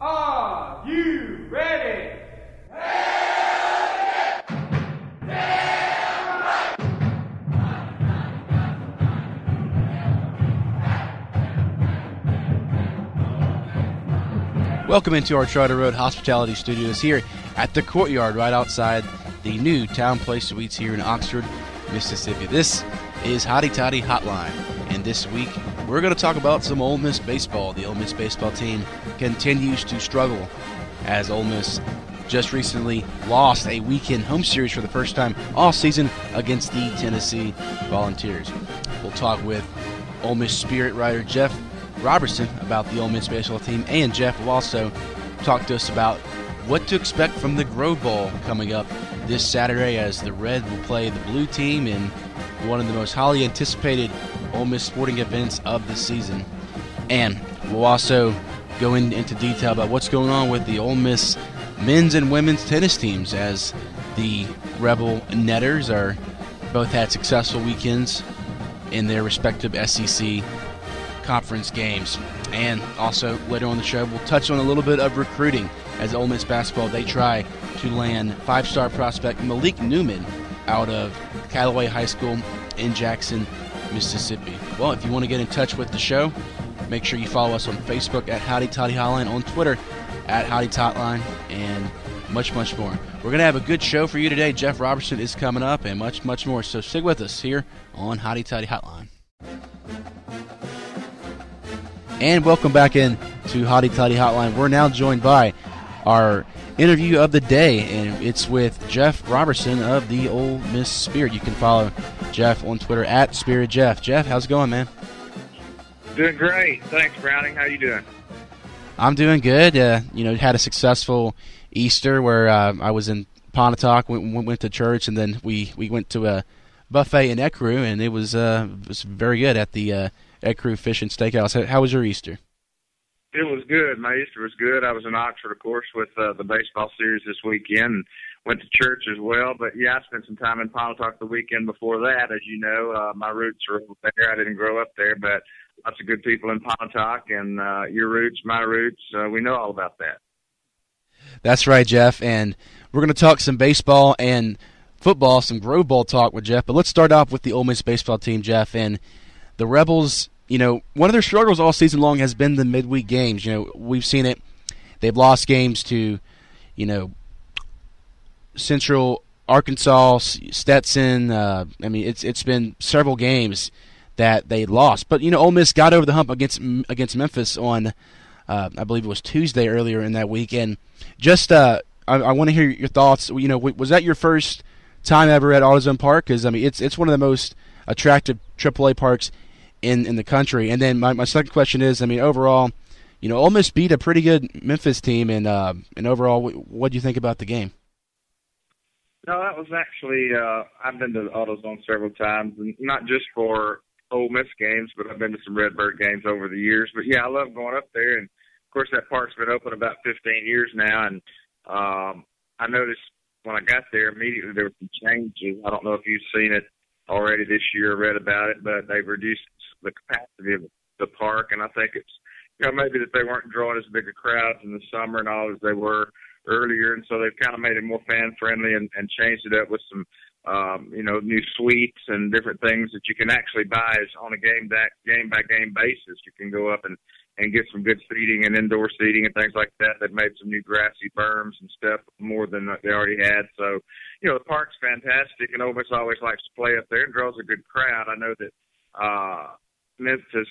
Are you ready? Welcome into our Charter Road Hospitality Studios here at the Courtyard right outside the new Town Place Suites here in Oxford, Mississippi. This is Hotty Toddy Hotline, and this week we're going to talk about some Ole Miss baseball. The Ole Miss baseball team continues to struggle as Ole Miss just recently lost a weekend home series for the first time all season against the Tennessee Volunteers. We'll talk with Ole Miss Spirit writer Jeff Roberson about the Ole Miss baseball team, and Jeff will also talk to us about what to expect from the Grove Bowl coming up this Saturday as the Red will play the blue team in one of the most highly anticipated Ole Miss sporting events of the season. And we'll also go into detail about what's going on with the Ole Miss men's and women's tennis teams as the Rebel Netters are both had successful weekends in their respective SEC conference games. And also later on the show we'll touch on a little bit of recruiting as Ole Miss basketball they try to land five-star prospect Malik Newman out of Callaway High School in Jackson, Mississippi. Well, if you want to get in touch with the show, make sure you follow us on Facebook at Hotty Toddy Hotline, on Twitter at Hotty Todline, and much, much more. We're going to have a good show for you today. Jeff Roberson is coming up and much, much more. So stick with us here on Hotty Toddy Hotline. And welcome back in to Hotty Toddy Hotline. We're now joined by our interview of the day, and it's with Jeff Roberson of the Ole Miss Spirit. You can follow Jeff on Twitter at SpiritJeff. Jeff, how's it going, man? Doing great. Thanks, Browning. How you doing? I'm doing good. Had a successful Easter where I was in Pontotoc, went to church, and then we went to a buffet in Ecru, and it was very good at the Ecru Fish and Steakhouse. How was your Easter? It was good. My Easter was good. I was in Oxford, of course, with the baseball series this weekend. Went to church as well. But, yeah, I spent some time in Pontotoc the weekend before that. As you know, my roots are over there. I didn't grow up there, but lots of good people in Pontotoc. And your roots, my roots, we know all about that. That's right, Jeff. And we're going to talk some baseball and football, some Grove Bowl talk with Jeff. But let's start off with the Ole Miss baseball team, Jeff. And the Rebels, one of their struggles all season long has been the midweek games. We've seen it. They've lost games to, Central Arkansas, Stetson. It's been several games that they lost. But, Ole Miss got over the hump against Memphis on, I believe it was Tuesday earlier in that week. And just I want to hear your thoughts. Was that your first time ever at AutoZone Park? Because, it's one of the most attractive AAA parks in the country. And then my second question is, overall, Ole Miss beat a pretty good Memphis team, and overall, what do you think about the game? No, that was actually, I've been to AutoZone several times, and not just for Ole Miss games, but I've been to some Redbird games over the years. But, yeah, I love going up there, and, of course, that park's been open about 15 years now, and I noticed when I got there, immediately there were some changes. I don't know if you've seen it already this year or read about it, but they've reduced the capacity of the park, and I think it's, maybe that they weren't drawing as big a crowds in the summer and all as they were earlier, and so they've kind of made it more fan-friendly and changed it up with some, new suites and different things that you can actually buy on a game-by-game basis. You can go up and get some good seating and indoor seating and things like that. They've made some new grassy berms and stuff more than they already had. So, the park's fantastic, and Ole Miss always likes to play up there and draws a good crowd. I know that Memphis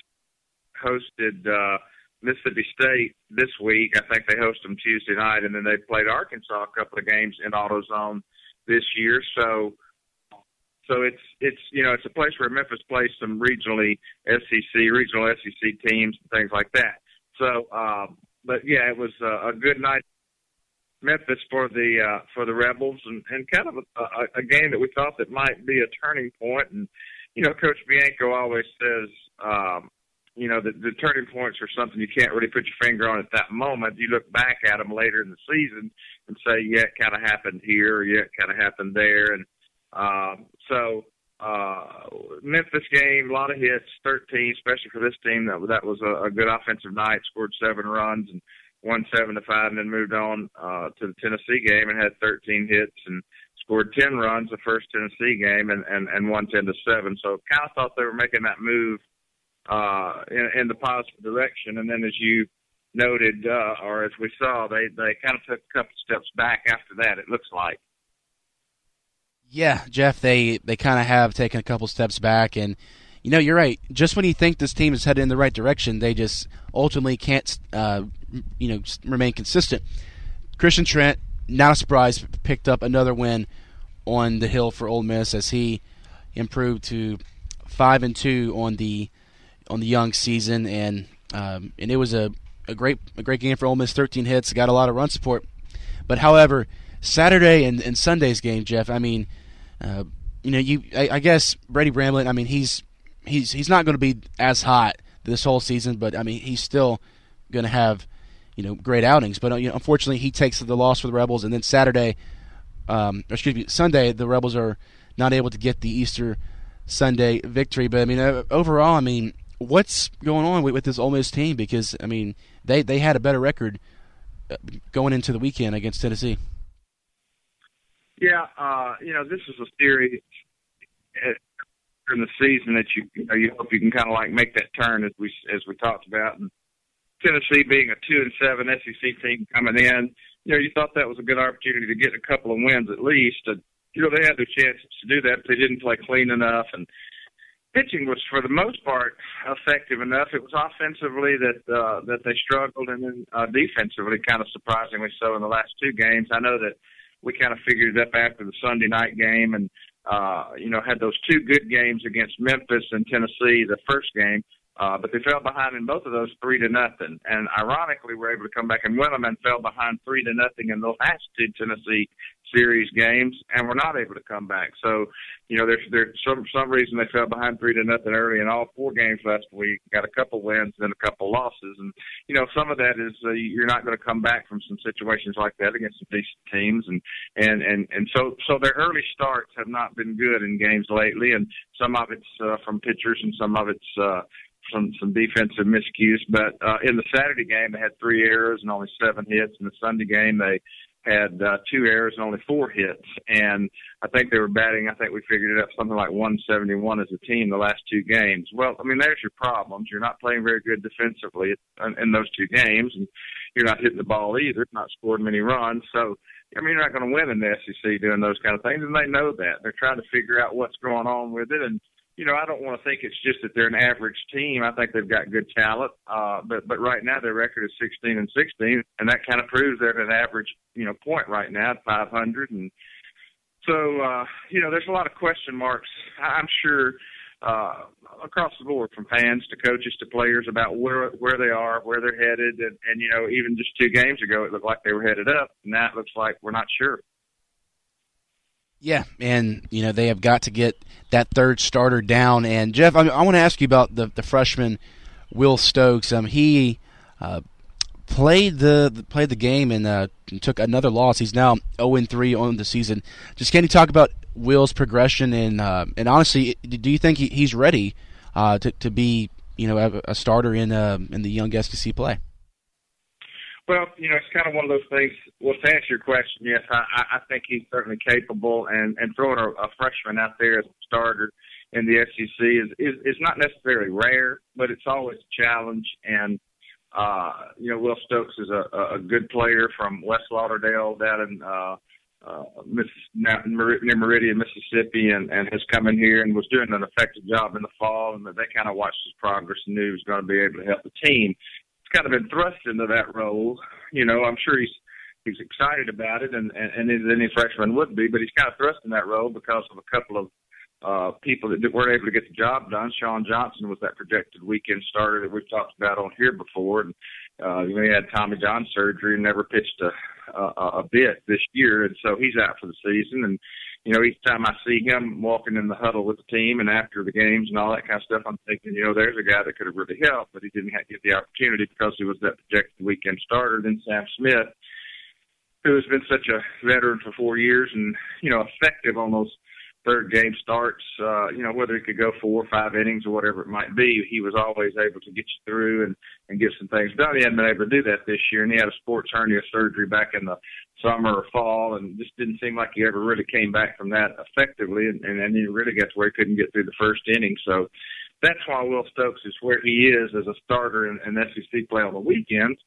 hosted Mississippi State this week. I think they host them Tuesday night, and then they played Arkansas a couple of games in AutoZone this year. So it's a place where Memphis plays some regional SEC teams and things like that. So, but yeah, it was a good night, Memphis, for the Rebels, and kind of a game that we thought that might be a turning point. And Coach Bianco always says, the turning points are something you can't really put your finger on at that moment. You look back at them later in the season and say, yeah, it kind of happened here, or yeah, it kind of happened there. And Memphis game, a lot of hits, 13, especially for this team. That was a good offensive night, scored 7 runs and won 7-5, and then moved on to the Tennessee game and had 13 hits and scored 10 runs the first Tennessee game and won 10-7. So kind of thought they were making that move in the positive direction. And then as you noted, or as we saw, they kind of took a couple steps back after that, it looks like. Yeah, Jeff, they kind of have taken a couple steps back, and you're right. Just when you think this team is headed in the right direction, they just ultimately can't, remain consistent. Christian Trent, not a surprise, picked up another win on the hill for Ole Miss as he improved to 5-2 on the young season, and it was a great game for Ole Miss. 13 hits, got a lot of run support. But however, Saturday and Sunday's game, Jeff, I mean, I guess Brady Bramlett, I mean, he's not going to be as hot this whole season, but I mean, he's still going to have great outings. But unfortunately, he takes the loss for the Rebels, and then Sunday, the Rebels are not able to get the Easter Sunday victory. But I mean, overall, I mean, what's going on with this Ole Miss team? Because I mean, they had a better record going into the weekend against Tennessee. Yeah, this is a series in the season that you hope you can kind of like make that turn as we talked about. And Tennessee being a 2-7 SEC team coming in, you thought that was a good opportunity to get a couple of wins at least. They had their chances to do that, but they didn't play clean enough. And pitching was, for the most part, effective enough. It was offensively that they struggled, and then defensively, kind of surprisingly so in the last two games. I know that we kind of figured it up after the Sunday night game, and had those two good games against Memphis and Tennessee the first game, but they fell behind in both of those 3-0. And ironically, were able to come back and win them, and fell behind 3-0 in the last two Tennessee series games, and were not able to come back. So, there's some reason they fell behind 3-0 early in all four games last week. Got a couple wins and a couple losses, and some of that is you're not going to come back from some situations like that against some decent teams, and so their early starts have not been good in games lately, and some of it's from pitchers and some of it's some defensive miscues. But in the Saturday game, they had 3 errors and only 7 hits. In the Sunday game, they had 2 errors and only 4 hits. And I think they were batting, we figured it up, something like 171 as a team the last 2 games. Well, I mean, there's your problems. You're not playing very good defensively in those 2 games, and you're not hitting the ball either, not scoring many runs. So, I mean, you're not going to win in the SEC doing those kind of things, and they know that. They're trying to figure out what's going on with it, and I don't want to think it's just that they're an average team. I think they've got good talent, but right now their record is 16-16, and that kind of proves they're at an average, point right now at 500. And so, there's a lot of question marks, I'm sure, across the board, from fans to coaches to players, about where they are, where they're headed, and even just 2 games ago it looked like they were headed up. Now it looks like we're not sure. Yeah, and they have got to get that third starter down. And Jeff, I want to ask you about the freshman Will Stokes. He played the game and took another loss. He's now 0-3 on the season. Just can you talk about Will's progression and honestly, do you think he's ready to be a starter in the young SEC play? Well, it's kind of one of those things. Well, to answer your question, yes, I think he's certainly capable, and throwing a freshman out there as a starter in the SEC is not necessarily rare, but it's always a challenge. And Will Stokes is a good player from West Lauderdale down in near Meridian, Mississippi, and has come in here and was doing an effective job in the fall, and they kind of watched his progress and knew he was going to be able to help the team. Kind of been thrust into that role. I'm sure he's excited about it, and any freshman would be, but he's kind of thrust in that role because of a couple of people that weren't able to get the job done. Sean Johnson was that projected weekend starter that we've talked about on here before, and he had Tommy John surgery and never pitched a bit this year, and so he's out for the season. And each time I see him walking in the huddle with the team and after the games and all that kind of stuff, I'm thinking, there's a guy that could have really helped, but he didn't get the opportunity because he was that projected weekend starter. Then Sam Smith, who has been such a veteran for 4 years and, effective on those third game starts, whether he could go 4 or 5 innings or whatever it might be, he was always able to get you through and get some things done. He hadn't been able to do that this year, and he had a sports hernia surgery back in the summer or fall, and just didn't seem like he ever really came back from that effectively, and then he really got to where he couldn't get through the first inning. So that's why Will Stokes is where he is as a starter in SEC play on the weekends.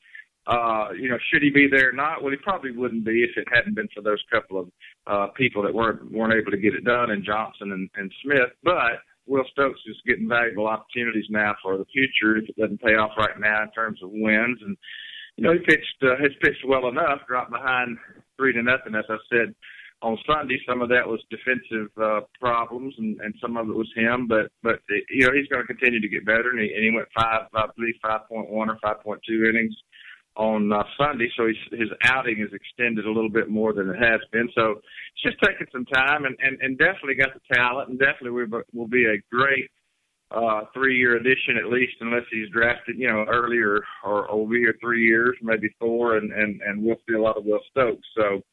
Should he be there or not? Well, he probably wouldn't be if it hadn't been for those couple of people that weren't able to get it done, and Johnson and Smith. But Will Stokes is getting valuable opportunities now for the future if it doesn't pay off right now in terms of wins. And he has pitched well enough, dropped behind 3-0, as I said on Sunday. Some of that was defensive problems, and some of it was him. But he's going to continue to get better, and he went 5.1 or 5.2 innings on Sunday, so his outing is extended a little bit more than it has been. So it's just taking some time, and definitely got the talent, and definitely will be a great 3-year addition at least, unless he's drafted earlier, or will be here 3 years, maybe 4, and we'll see a lot of Will Stokes. So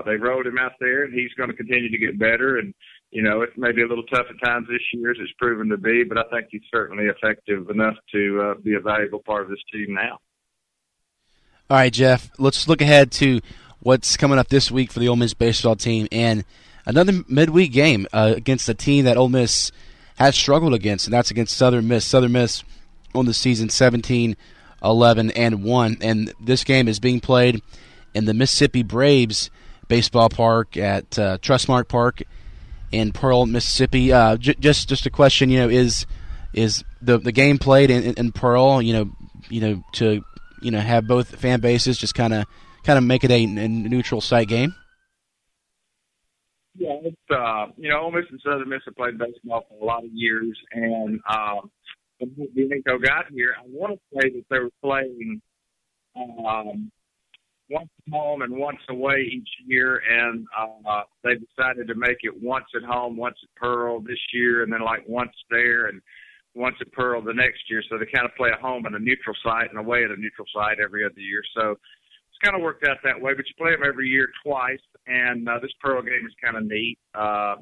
they rolled him out there, and he's going to continue to get better. And it may be a little tough at times this year, as it's proven to be, but I think he's certainly effective enough to be a valuable part of this team now. All right, Jeff, let's look ahead to what's coming up this week for the Ole Miss baseball team, and another midweek game against a team that Ole Miss has struggled against, and that's against Southern Miss. Southern Miss on the season 17-11-1, and this game is being played in the Mississippi Braves baseball park at Trustmark Park in Pearl, Mississippi. Just a question, is the game played in Pearl, to have both fan bases just kind of make it a neutral site game? Yeah, it's Ole Miss and Southern Miss have played baseball for a lot of years, and when Bianco got here, I want to say that they were playing once at home and once away each year, and they decided to make it once at home, once at Pearl this year, and then once there and once at Pearl the next year. So they kind of play a home at a neutral site and away at a neutral site every other year. So it's kind of worked out that way, but you play them every year twice, and this Pearl game is kind of neat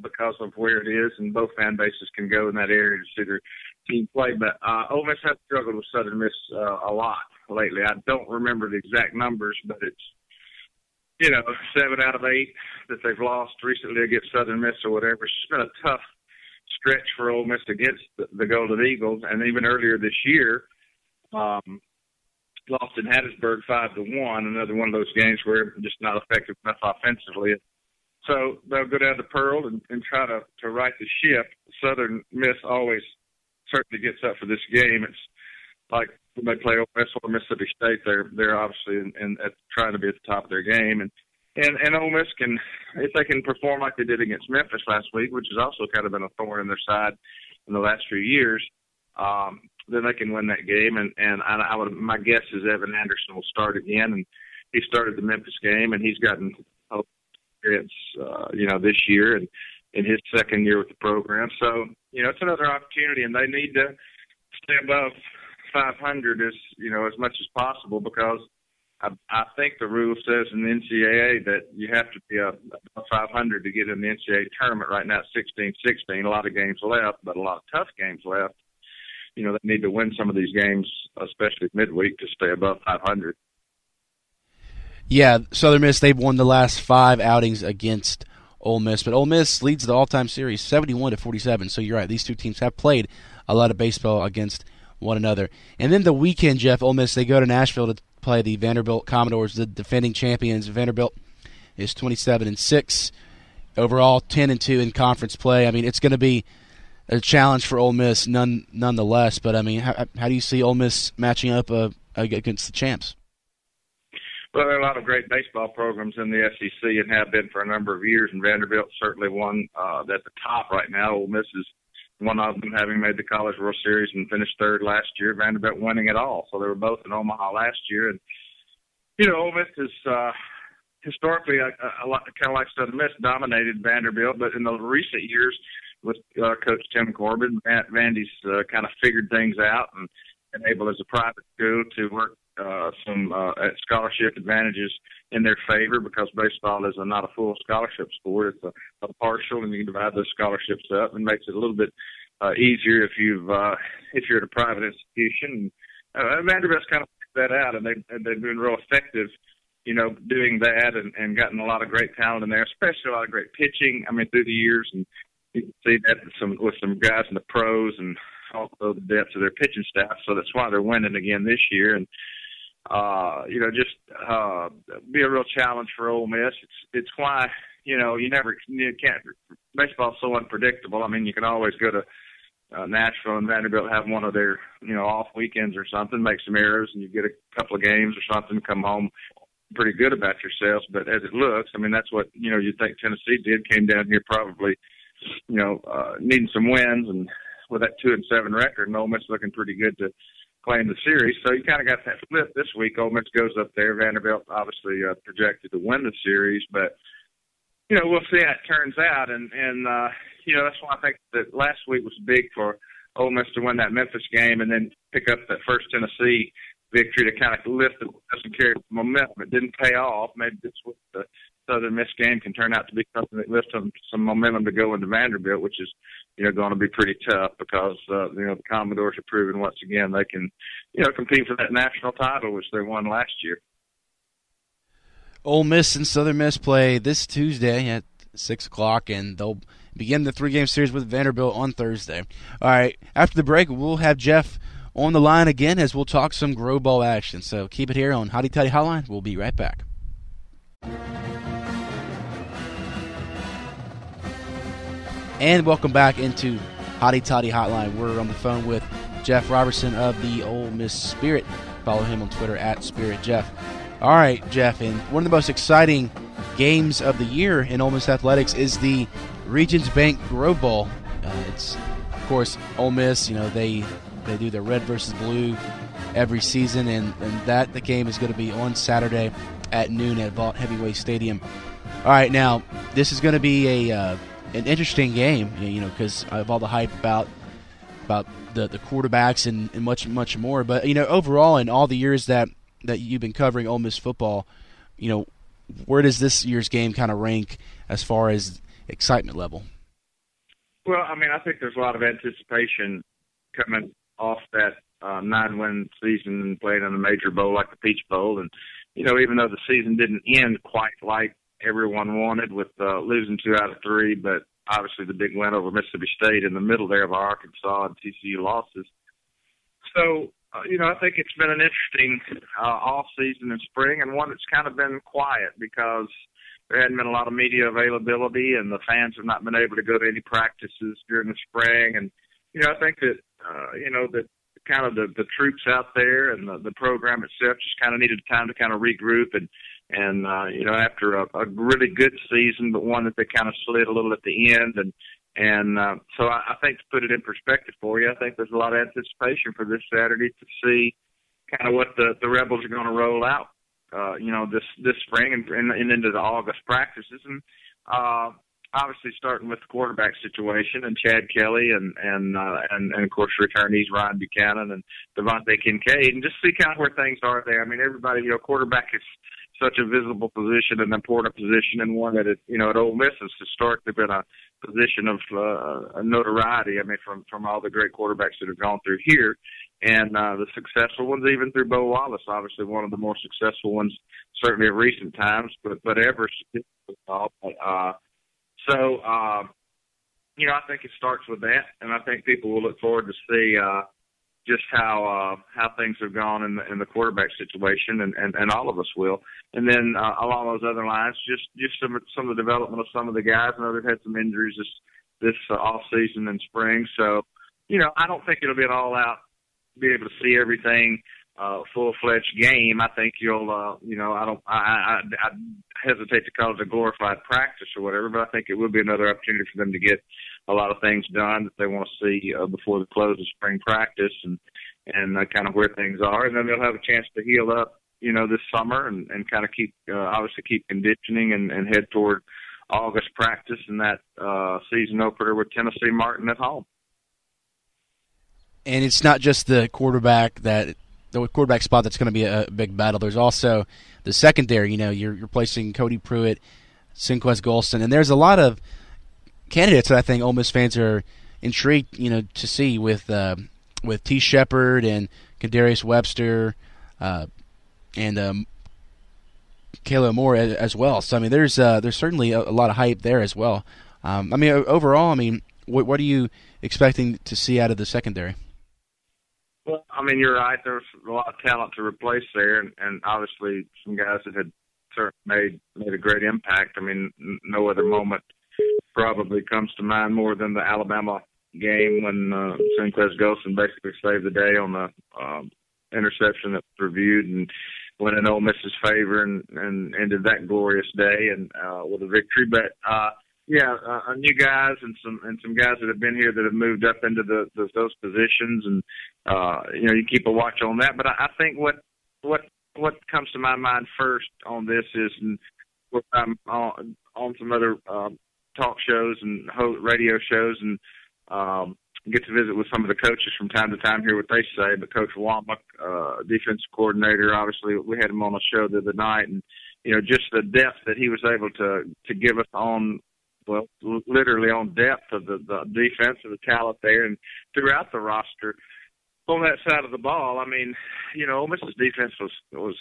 because of where it is, and both fan bases can go in that area to see their team play. But Ole Miss has struggled with Southern Miss a lot lately. I don't remember the exact numbers, but it's 7 out of 8 that they've lost recently against Southern Miss or whatever. It's just been a tough stretch for Ole Miss against the Golden Eagles, and even earlier this year, lost in Hattiesburg 5-1. Another one of those games where just not effective enough offensively. So they'll go down to Pearl and try to right the ship. Southern Miss always certainly gets up for this game. It's like when they play Ole Miss or Mississippi State, they're obviously trying to be at the top of their game, and Ole Miss can, if they can perform like they did against Memphis last week, which has also kind of been a thorn in their side in the last few years, then they can win that game. And my guess is Evan Anderson will start again, and he started the Memphis game, and he's gotten experience, this year and in his second year with the program. So, it's another opportunity, and they need to stay above 500 as much as possible, because I think the rule says in the NCAA that you have to be above 500 to get in the NCAA tournament. Right now it's 16-16, a lot of games left, but a lot of tough games left. They need to win some of these games, especially midweek, to stay above 500. Yeah, Southern Miss, they've won the last 5 outings against Ole Miss, but Ole Miss leads the all-time series 71-47, so you're right, these two teams have played a lot of baseball against one another. And then the weekend, Jeff, Ole Miss, they go to Nashville to play the Vanderbilt Commodores, the defending champions. Vanderbilt is 27-6, overall 10-2 in conference play. I mean, it's going to be a challenge for Ole Miss nonetheless, but I mean, how do you see Ole Miss matching up against the champs? Well, there are a lot of great baseball programs in the SEC and have been for a number of years, and Vanderbilt's certainly one at the top right now. Ole Miss is one of them, having made the College World Series and finished third last year. Vanderbilt winning it all. So they were both in Omaha last year. And, Ole Miss is historically, a lot, kind of like Southern Miss, dominated Vanderbilt. But in the recent years with Coach Tim Corbin, Vandy's kind of figured things out and been able as a private school to work some scholarship advantages in their favor because baseball is not a full scholarship sport. It's a partial, and you can divide those scholarships up, and makes it a little bit easier if you're at a private institution. Vanderbilt's kind of figured that out, and they've been real effective, doing that and gotten a lot of great talent in there, especially a lot of great pitching. I mean, through the years, and you can see that with some guys in the pros and also the depth of their pitching staff. So that's why they're winning again this year. And be a real challenge for Ole Miss. It's why you can't. Baseball's so unpredictable. I mean, you can always go to Nashville and Vanderbilt have one of their off weekends or something, make some errors, and you get a couple of games or something, come home pretty good about yourselves. But as it looks, I mean, that's what you think Tennessee did. Came down here probably needing some wins, and with that 2-7 record, and Ole Miss looking pretty good to claim the series. So you kind of got that flip this week. Ole Miss goes up there. Vanderbilt obviously projected to win the series, but we'll see how it turns out. And that's why I think that last week was big for Ole Miss to win that Memphis game and then pick up that first Tennessee victory to kind of lift the and carry the momentum. It didn't pay off. Maybe this with the Southern Miss game can turn out to be something that lifts them some momentum to go into Vanderbilt, which is going to be pretty tough because the Commodores are proving once again they can compete for that national title, which they won last year. Ole Miss and Southern Miss play this Tuesday at 6 o'clock, and they'll begin the 3-game series with Vanderbilt on Thursday. All right, after the break, we'll have Jeff on the line again as we'll talk some Grow Ball action. So keep it here on Hotty Toddy Hotline. We'll be right back. And welcome back into Hotty Toddy Hotline. We're on the phone with Jeff Roberson of the Ole Miss Spirit. Follow him on Twitter at SpiritJeff. All right, Jeff, and one of the most exciting games of the year in Ole Miss athletics is the Regions Bank Grow Ball. It's, of course, Ole Miss. They do their red versus blue every season, and the game is going to be on Saturday at noon at Vaught-Hemingway Stadium. All right, now this is going to be an interesting game, because of all the hype about the quarterbacks and much more. But overall, in all the years that you've been covering Ole Miss football, where does this year's game kind of rank as far as excitement level? Well, I mean, I think there's a lot of anticipation coming off that 9-win season and playing in a major bowl like the Peach Bowl. And, even though the season didn't end quite like everyone wanted with losing 2 out of 3, but obviously the big win over Mississippi State in the middle there of Arkansas and TCU losses. So, I think it's been an interesting off season in spring, and one that's kind of been quiet because there hadn't been a lot of media availability, and the fans have not been able to go to any practices during the spring. And, I think that, that kind of the troops out there and the program itself just kind of needed time to kind of regroup and after a really good season, but one that they kind of slid a little at the end. So I think to put it in perspective for you, I think there's a lot of anticipation for this Saturday to see kind of what the Rebels are going to roll out, this spring and into the August practices. And obviously starting with the quarterback situation and Chad Kelly and of course returnees Ryan Buchanan and Devontae Kincaid, and just see kind of where things are there. I mean, everybody, quarterback is such a visible position, an important position, and one that at Ole Miss has historically been a position of notoriety. I mean, from all the great quarterbacks that have gone through here, and the successful ones, even through Bo Wallace, obviously one of the more successful ones, certainly of recent times, but ever. I think it starts with that, and I think people will look forward to see just how things have gone in the quarterback situation, and all of us will. And then along those other lines, just some of the development of some of the guys. I know they've had some injuries this off season and spring, so I don't think it'll be an all out be able to see everything full-fledged game. I think you'll I hesitate to call it a glorified practice or whatever, but I think it will be another opportunity for them to get a lot of things done that they want to see before the close of spring practice and kind of where things are. And then they'll have a chance to heal up, this summer and kind of keep conditioning and head toward August practice and that season opener with Tennessee Martin at home. And it's not just the quarterback that the quarterback spot that's going to be a big battle. There's also the secondary. You know, you're replacing Cody Pruitt, Sinquest Golston, and there's a lot of candidates that I think Ole Miss fans are intrigued, you know, to see with T. Shepard and Kadarius Webster and Kayla Moore as well. So I mean, there's certainly a lot of hype there as well. I mean, overall, I mean, what are you expecting to see out of the secondary? Well, I mean, you're right. There's a lot of talent to replace there, and obviously some guys that had certainly made a great impact. I mean, no other moment probably comes to mind more than the Alabama game when Sinquest Golston basically saved the day on the interception that was reviewed and went in Ole Miss's favor and ended that glorious day and with a victory. But new guys and some guys that have been here that have moved up into those positions, and you know, you keep a watch on that. But I think what comes to my mind first on this is, and I'm on some other talk shows and radio shows, and get to visit with some of the coaches from time to time, hear what they say. But Coach Womack, defensive coordinator, obviously we had him on a show the other night, and you know, just the depth that he was able to give us on, well, literally on depth of the defense and the talent there and throughout the roster on that side of the ball. I mean, you know, Ole Miss's defense was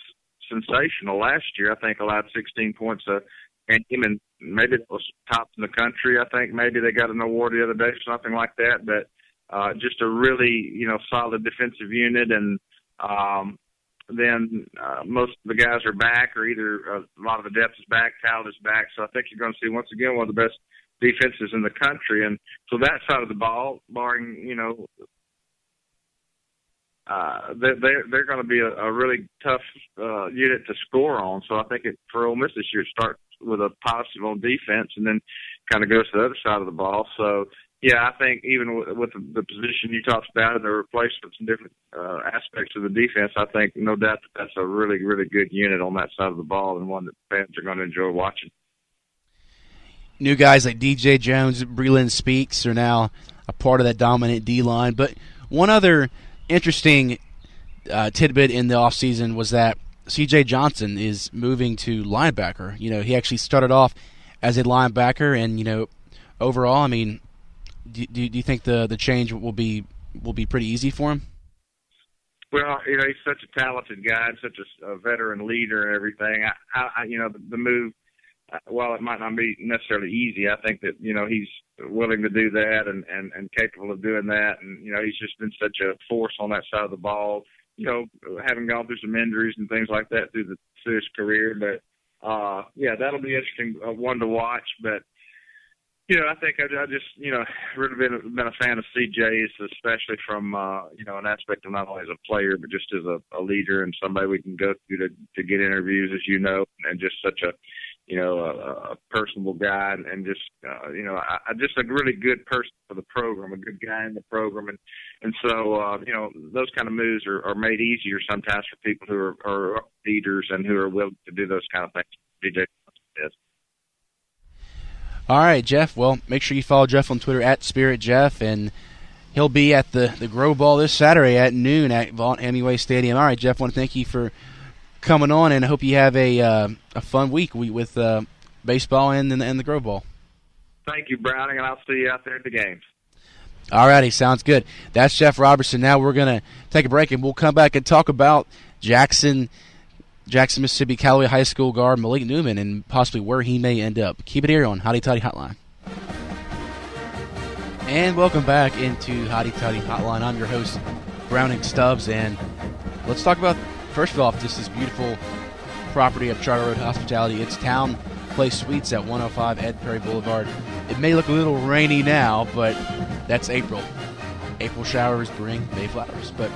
sensational last year. I think allowed 16 points a game, and maybe it was top in the country. I think maybe they got an award the other day, something like that. But just a really, you know, solid defensive unit, and then most of the guys are back, or either a lot of the depth is back, talent is back. So I think you're going to see, once again, one of the best defenses in the country. And so that side of the ball, barring, you know, they're going to be a really tough unit to score on. So I think for Ole Miss this year, it starts with a positive on defense and then kind of goes to the other side of the ball. So, yeah, I think even with the position you talked about and the replacements and different aspects of the defense, I think no doubt that's a really, really good unit on that side of the ball, and one that fans are going to enjoy watching. New guys like DJ Jones, Breland Speaks are now a part of that dominant D-line. But one other interesting tidbit in the offseason was that C.J. Johnson is moving to linebacker. You know, he actually started off as a linebacker, and, you know, overall, I mean, do you think the change will be pretty easy for him? Well, you know, he's such a talented guy and such a veteran leader and everything. I you know, the move, while it might not be necessarily easy, I think that, you know, he's willing to do that and capable of doing that. And, you know, he's just been such a force on that side of the ball, you know, having gone through some injuries and things like that through his career. But, yeah, that'll be interesting, one to watch. But, you know, I think I just, you know, really been a fan of CJ, especially from, you know, an aspect of not only as a player, but just as a leader and somebody we can go to get interviews, as you know, and just such a, you know, a personable guy, and just, you know, I just a really good person for the program, a good guy in the program. And so, you know, those kind of moves are made easier sometimes for people who are leaders and who are willing to do those kind of things. DJ is. All right, Jeff. Well, make sure you follow Jeff on Twitter at SpiritJeff, and he'll be at the Grow Ball this Saturday at noon at Vaught-Hemingway Stadium. All right, Jeff, I want to thank you for coming on, and I hope you have a fun week with baseball and the Grow Ball. Thank you, Browning, and I'll see you out there at the games. All righty, sounds good. That's Jeff Roberson. Now we're going to take a break, and we'll come back and talk about Jackson, Mississippi, Callaway High School guard Malik Newman and possibly where he may end up. Keep it here on Hotty Toddy Hotline. And welcome back into Hotty Toddy Hotline. I'm your host, Browning Stubbs, and let's talk about, first of all, this is beautiful property of Charter Road Hospitality. It's Town Place Suites at 105 Ed Perry Boulevard. It may look a little rainy now, but that's April. April showers bring May flowers. But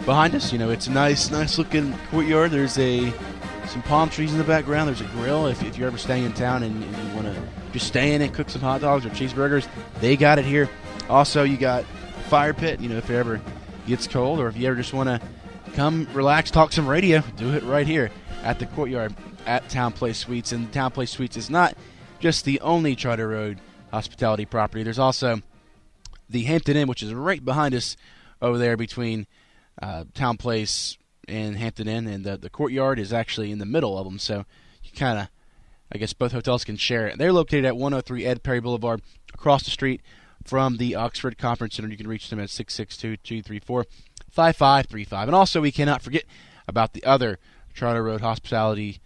behind us, you know, it's a nice looking courtyard. There's some palm trees in the background. There's a grill. If you're ever staying in town and you want to just stay in and cook some hot dogs or cheeseburgers, they got it here. Also, you got a fire pit, you know, if it ever gets cold, or if you ever just want to come relax, talk some radio, do it right here at the courtyard at Town Place Suites. And Town Place Suites is not just the only Charter Road hospitality property. There's also the Hampton Inn, which is right behind us over there between Town Place, in Hampton Inn, and the courtyard is actually in the middle of them, so you kind of, I guess both hotels can share it. They're located at 103 Ed Perry Boulevard, across the street from the Oxford Conference Center. You can reach them at 662-234-5535. And also, we cannot forget about the other Charter Road hospitality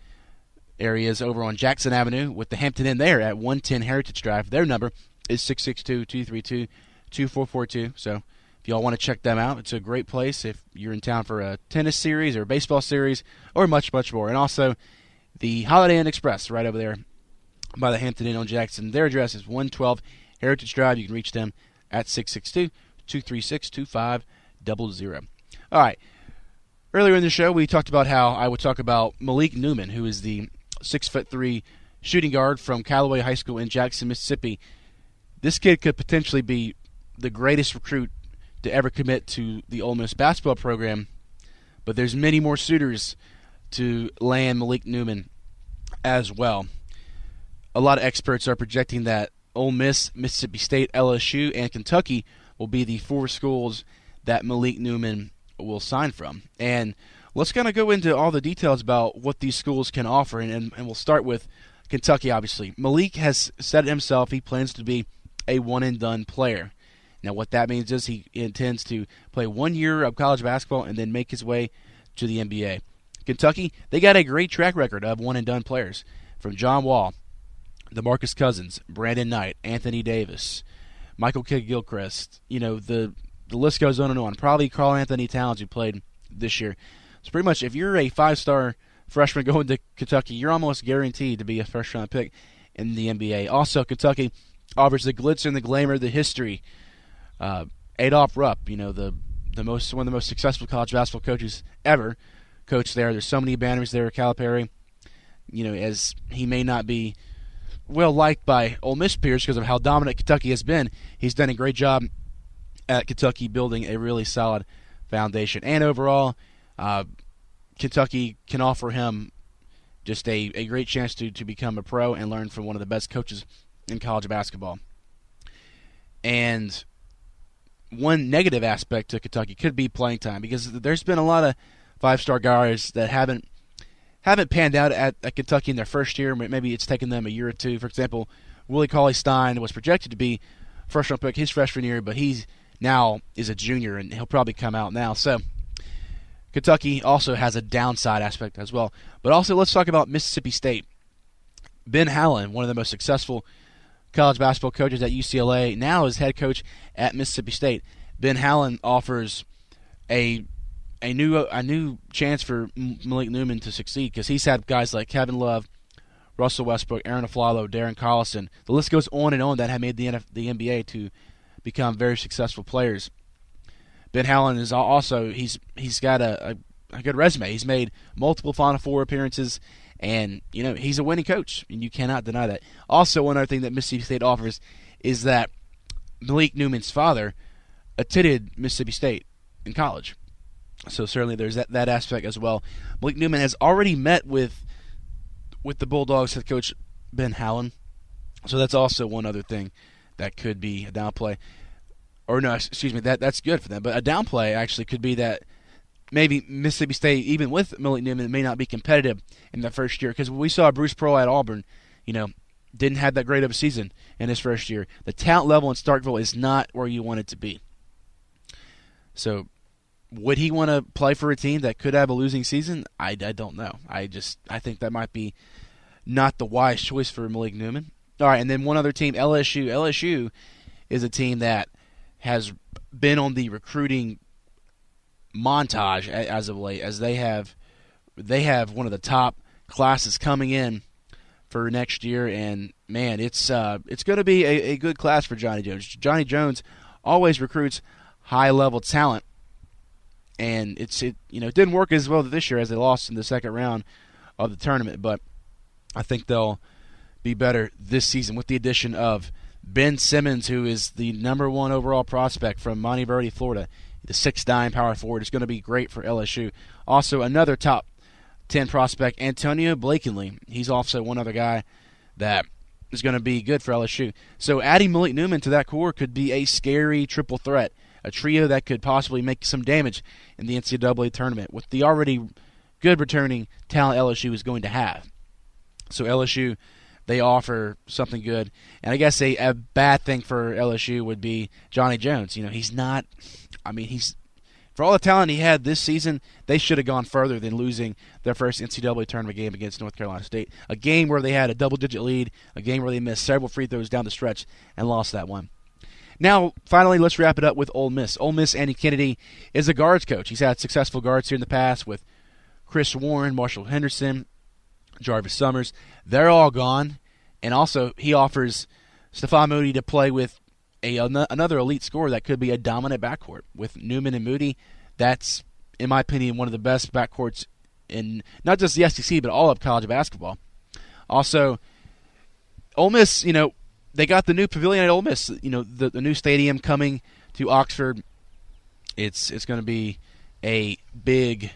areas over on Jackson Avenue with the Hampton Inn there at 110 Heritage Drive. Their number is 662-232-2442. So if y'all want to check them out, it's a great place if you're in town for a tennis series or a baseball series or much, much more. And also, the Holiday Inn Express right over there by the Hampton Inn on Jackson. Their address is 112 Heritage Drive. You can reach them at 662-236-2500. All right. Earlier in the show, we talked about how I would talk about Malik Newman, who is the 6'3" shooting guard from Callaway High School in Jackson, Mississippi. This kid could potentially be the greatest recruit to ever commit to the Ole Miss basketball program, but there's many more suitors to land Malik Newman as well. A lot of experts are projecting that Ole Miss, Mississippi State, LSU, and Kentucky will be the 4 schools that Malik Newman will sign from. And let's kind of go into all the details about what these schools can offer, and we'll start with Kentucky, obviously. Malik has said it himself, he plans to be a one-and-done player. Now, what that means is he intends to play 1 year of college basketball and then make his way to the NBA. Kentucky, they got a great track record of one-and-done players, from John Wall, DeMarcus Cousins, Brandon Knight, Anthony Davis, Michael Kidd-Gilchrist. You know, the list goes on and on. Probably Karl Anthony Towns, who played this year. So pretty much, if you're a 5-star freshman going to Kentucky, you're almost guaranteed to be a first-round pick in the NBA. Also, Kentucky offers the glitz and the glamour, the history. Adolph Rupp, you know, one of the most successful college basketball coaches ever, coached there. There's so many banners there at Calipari. You know, as he may not be well liked by Ole Miss peers because of how dominant Kentucky has been, he's done a great job at Kentucky building a really solid foundation. And overall, Kentucky can offer him just a great chance to become a pro and learn from one of the best coaches in college basketball. And one negative aspect to Kentucky could be playing time, because there's been a lot of 5-star guys that haven't panned out at Kentucky in their first year. Maybe it's taken them a year or two. For example, Willie Cauley-Stein was projected to be first-round pick his freshman year, but he's now is a junior, and he'll probably come out now. So Kentucky also has a downside aspect as well. But also, let's talk about Mississippi State. Ben Howland, one of the most successful college basketball coaches at UCLA, now is head coach at Mississippi State. Ben Howland offers a new chance for Malik Newman to succeed, because he's had guys like Kevin Love, Russell Westbrook, Aaron Aflalo, Darren Collison. The list goes on and on that have made the NBA to become very successful players. Ben Howland is also he's got a good resume. He's made multiple Final Four appearances, and you know he's a winning coach, and you cannot deny that. Also, one other thing that Mississippi State offers is that Malik Newman's father attended Mississippi State in college. So certainly there's that aspect as well. Malik Newman has already met with the Bulldogs head coach Ben Howland, so that's also one other thing that could be a downplay. Or no, excuse me, that's good for them. But a downplay actually could be that maybe Mississippi State, even with Malik Newman, may not be competitive in the first year, because we saw Bruce Pearl at Auburn, you know, didn't have that great of a season in his first year. The talent level in Starkville is not where you want it to be. So would he want to play for a team that could have a losing season? I don't know. I think that might be not the wise choice for Malik Newman. All right, and then one other team, LSU. LSU is a team that has been on the recruiting montage as of late, as they have one of the top classes coming in for next year, and man, it's going to be a good class for Johnny Jones. Johnny Jones always recruits high-level talent, and it didn't work as well this year as they lost in the second round of the tournament, but I think they'll be better this season with the addition of Ben Simmons, who is the number 1 overall prospect from Monteverdi, Florida. The 6'9" power forward is going to be great for LSU. Also, another top 10 prospect, Antonio Blakeney. He's also one other guy that is going to be good for LSU. So adding Malik Newman to that core could be a scary triple threat a trio that could possibly make some damage in the NCAA tournament with the already good returning talent LSU is going to have. So LSU, they offer something good. And I guess a bad thing for LSU would be Johnny Jones. He's not – he's – for all the talent he had this season, they should have gone further than losing their first NCAA tournament game against North Carolina State. A game where they had a double-digit lead, a game where they missed several free throws down the stretch and lost that one. Now, finally, let's wrap it up with Ole Miss. Ole Miss, Andy Kennedy is a guards coach. He's had successful guards here in the past with Chris Warren, Marshall Henderson, Jarvis Summers. They're all gone. And also, he offers Stephon Moody to play with another elite scorer that could be a dominant backcourt. With Newman and Moody, that's, in my opinion, one of the best backcourts in not just the SEC, but all of college basketball. Also, Ole Miss, they got the new pavilion at Ole Miss. The new stadium coming to Oxford. It's going to be a big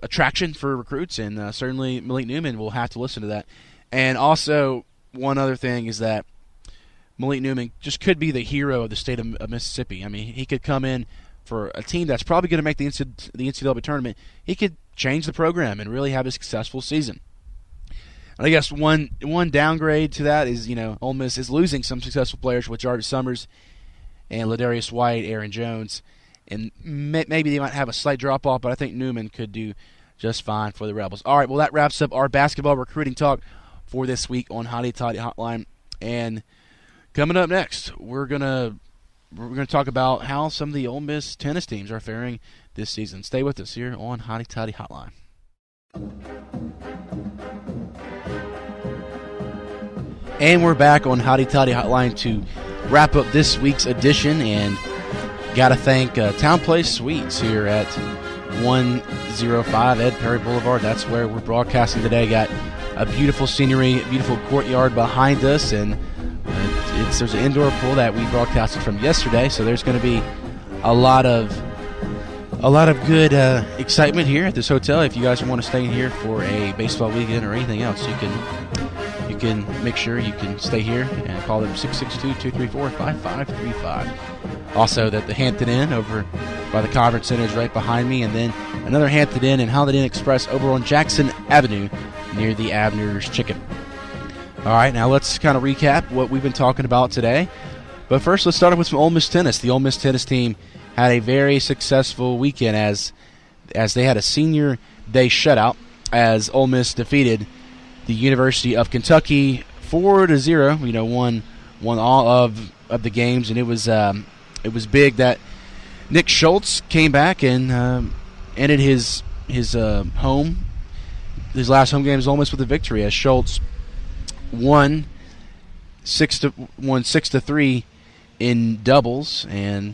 attraction for recruits, and certainly Malik Newman will have to listen to that. And also, one other thing is that Malik Newman just could be the hero of the state of Mississippi. He could come in for a team that's probably going to make the NCAA tournament. He could change the program and really have a successful season. And I guess one downgrade to that is, Ole Miss is losing some successful players with Jarvis Summers and Ladarius White, Aaron Jones. And maybe they might have a slight drop-off, but I think Newman could do just fine for the Rebels. All right, well, that wraps up our basketball recruiting talk for this week on Hotty Toddy Hotline. And coming up next, we're gonna talk about how some of the Ole Miss tennis teams are faring this season. Stay with us here on Hotty Toddy Hotline. And we're back on Hotty Toddy Hotline to wrap up this week's edition, and got to thank Town Place Suites here at 105 Ed Perry Boulevard. That's where we're broadcasting today. Got a beautiful scenery, a beautiful courtyard behind us, and there's an indoor pool that we broadcasted from yesterday, so there's going to be a lot of good excitement here at this hotel. If you guys want to stay here for a baseball weekend or anything else, you can make sure you can stay here and call them 662-234-5535. Also, that the Hampton Inn over by the Conference Center is right behind me, and then another Hampton Inn and Holiday Inn Express over on Jackson Avenue near the Abner's Chicken. All right, now let's kind of recap what we've been talking about today. But first, let's start off with some Ole Miss tennis. The Ole Miss tennis team had a very successful weekend as they had a senior day shutout as Ole Miss defeated the University of Kentucky 4-0. Won all of the games, and it was big that Nick Schultz came back and ended his last home game as Ole Miss with a victory as Schultz won 6-3 in doubles, and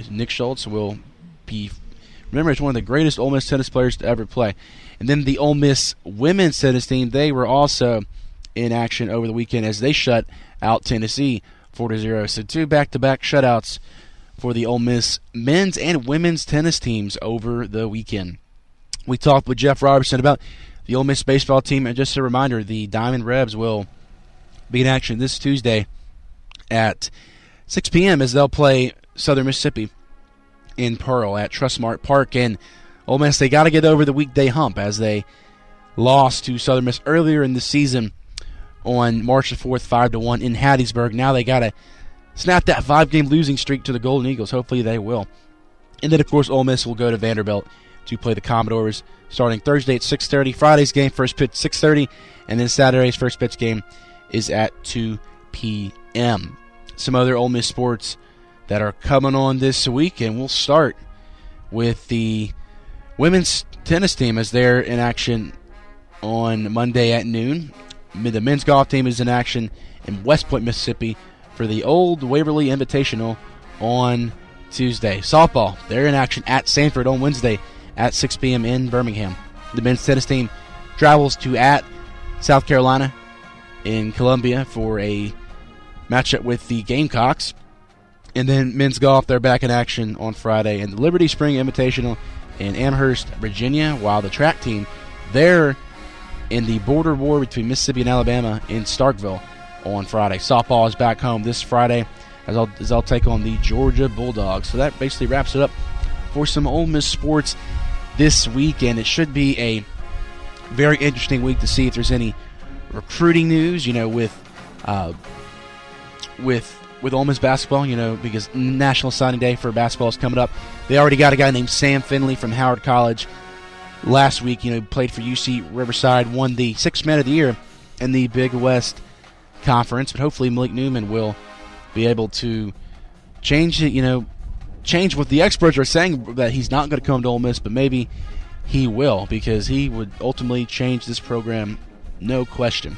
Nick Schultz will be remembered as one of the greatest Ole Miss tennis players to ever play. And then the Ole Miss women's tennis team, they were also in action over the weekend as they shut out Tennessee 4-0. So two back-to-back shutouts for the Ole Miss men's and women's tennis teams over the weekend. We talked with Jeff Roberson about the Ole Miss baseball team, and just a reminder, the Diamond Rebs will be in action this Tuesday at 6 p.m. as they'll play Southern Mississippi in Pearl at Trustmark Park. And Ole Miss, they got to get over the weekday hump as they lost to Southern Miss earlier in the season on March the 4th, 5-1 in Hattiesburg. Now they got to snap that 5-game losing streak to the Golden Eagles. Hopefully they will. And then, of course, Ole Miss will go to Vanderbilt to play the Commodores starting Thursday at 6:30. Friday's game, first pitch, 6:30. And then Saturday's first pitch game is at 2 p.m. Some other Ole Miss sports that are coming on this week, and we'll start with the women's tennis team as they're in action on Monday at noon. The men's golf team is in action in West Point, Mississippi for the Old Waverly Invitational on Tuesday. Softball, they're in action at Sanford on Wednesday at 6 p.m. in Birmingham. The men's tennis team travels to at South Carolina in Columbia for a matchup with the Gamecocks. And then men's golf, they're back in action on Friday in the Liberty Spring Invitational in Amherst, Virginia, while the track team, they're in the border war between Mississippi and Alabama in Starkville on Friday. Softball is back home this Friday as I'll take on the Georgia Bulldogs. So that basically wraps it up for some Ole Miss sports this weekend. It should be a very interesting week to see if there's any recruiting news, with Ole Miss basketball, because National Signing Day for basketball is coming up. They already got a guy named Sam Finley from Howard College last week. Played for UC Riverside, won the Sixth Man of the Year in the Big West Conference. But hopefully Malik Newman will be able to change it, change what the experts are saying, that he's not going to come to Ole Miss, but maybe he will, because he would ultimately change this program, no question.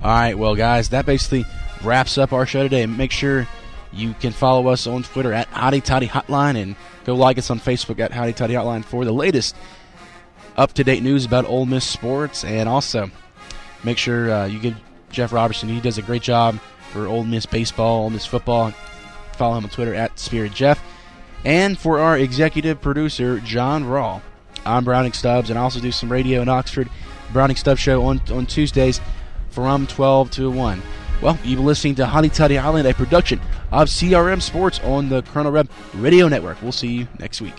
All right, well, guys, that basically wraps up our show today. Make sure you can follow us on Twitter at Hotty Toddy Hotline, and go like us on Facebook at Hotty Toddy Hotline for the latest up-to-date news about Ole Miss sports. And also, make sure you give Jeff Roberson, he does a great job for Ole Miss baseball, Ole Miss football. Follow him on Twitter at Spirit Jeff. And for our executive producer, John Rawl, I'm Browning Stubbs, and I also do some radio in Oxford. Browning Stubbs Show on Tuesdays from 12 to 1. Well, you've been listening to Hotty Toddy Hotline, a production of CRM Sports on the Colonel Reb Radio Network. We'll see you next week.